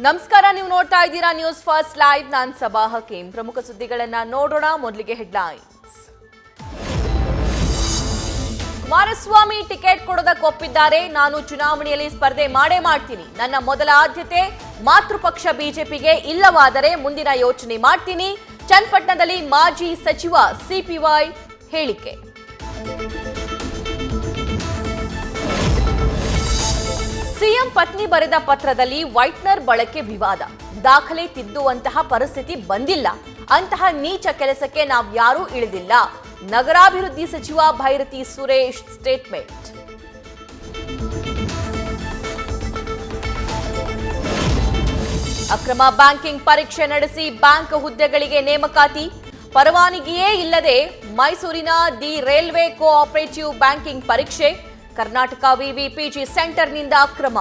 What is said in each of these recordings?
ನಮಸ್ಕಾರ, ನೀವು ನೋಡ್ತಾ ಇದ್ದೀರಾ ನ್ಯೂಸ್ ಫಸ್ಟ್ ಲೈವ್. ನಾನು ಸಬಾ ಹಕೀಂ. ಪ್ರಮುಖ ಸುದ್ದಿಗಳನ್ನ ನೋಡೋಣ. ಮೊದಲಿಗೆ ಹೆಡ್ಲೈನ್ಸ್. ಕುಮಾರಸ್ವಾಮಿ ಟಿಕೆಟ್ ಕೊಡೋದಕ್ಕೆ ಒಪ್ಪಿದ್ದಾರೆ. ನಾನು ಚುನಾವಣೆಯಲ್ಲಿ ಸ್ಪರ್ಧೆ ಮಾಡ್ತೀನಿ. ನನ್ನ ಮೊದಲ ಆದ್ಯತೆ ಮಾತೃಪಕ್ಷ ಬಿಜೆಪಿಗೆ, ಇಲ್ಲವಾದರೆ ಮುಂದಿನ ಯೋಚನೆ ಮಾಡ್ತೀನಿ. ಚನ್ನಪಟ್ಟಣದಲ್ಲಿ ಮಾಜಿ ಸಚಿವ ಸಿಪಿವೈ ಹೇಳಿಕೆ. ಸಿಎಂ ಪತ್ನಿ ಬರೆದ ಪತ್ರದಲ್ಲಿ ವೈಟ್ನರ್ ಬಳಕೆ ವಿವಾದ. ದಾಖಲೆ ತಿದ್ದುವಂತಹ ಪರಿಸ್ಥಿತಿ ಬಂದಿಲ್ಲ. ಅಂತಹ ನೀಚ ಕೆಲಸಕ್ಕೆ ನಾವು ಯಾರೂ ಇಳಿದಿಲ್ಲ. ನಗರಾಭಿವೃದ್ಧಿ ಸಚಿವ ಭೈರತಿ ಸುರೇಶ್ ಸ್ಟೇಟ್ಮೆಂಟ್. ಅಕ್ರಮ ಬ್ಯಾಂಕಿಂಗ್ ಪರೀಕ್ಷೆ ನಡೆಸಿ ಬ್ಯಾಂಕ್ ಹುದ್ದೆಗಳಿಗೆ ನೇಮಕಾತಿ. ಪರವಾನಗಿಯೇ ಇಲ್ಲದೆ ಮೈಸೂರಿನ ದಿ ರೈಲ್ವೆ ಕೋಆಪರೇಟಿವ್ ಬ್ಯಾಂಕಿಂಗ್ ಪರೀಕ್ಷೆ. ಕರ್ನಾಟಕ ವಿವಿಪಿಜಿ ಸೆಂಟರ್ನಿಂದ ಅಕ್ರಮ.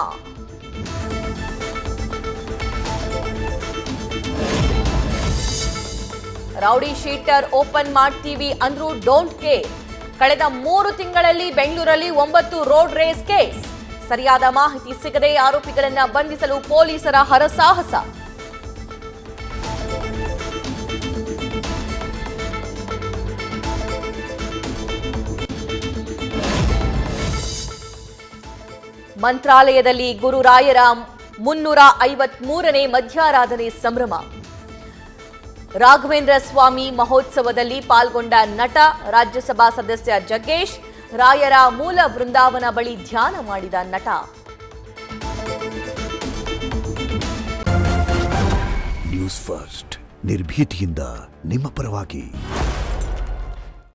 ರೌಡಿ ಶೀಟರ್ ಓಪನ್ ಮಾಡ್ತೀವಿ ಅಂದ್ರೂ ಡೋಂಟ್ ಕೇರ್. ಕಳೆದ 3 ತಿಂಗಳಲ್ಲಿ ಬೆಂಗಳೂರಲ್ಲಿ 9 ರೋಡ್ ರೇಸ್ ಕೇಸ್. ಸರಿಯಾದ ಮಾಹಿತಿ ಸಿಗದೆ ಆರೋಪಿಗಳನ್ನು ಬಂಧಿಸಲು ಪೊಲೀಸರ ಹರಸಾಹಸ. ಮಂತ್ರಾಲಯದಲ್ಲಿ ಗುರುರಾಯರ 353ನೇ ಮಧ್ಯಾರಾಧನೆ ಸಂಭ್ರಮ. ರಾಘವೇಂದ್ರ ಸ್ವಾಮಿ ಮಹೋತ್ಸವದಲ್ಲಿ ಪಾಲ್ಗೊಂಡ ನಟ, ರಾಜ್ಯಸಭಾ ಸದಸ್ಯ ಜಗ್ಗೇಶ್. ರಾಯರ ಮೂಲ ವೃಂದಾವನ ಬಳಿ ಧ್ಯಾನ ಮಾಡಿದ ನಟ. ನ್ಯೂಸ್ ಫಸ್ಟ್, ನಿರ್ಭೀತಿಯಿಂದ ನಿಮ್ಮ ಪರವಾಗಿ.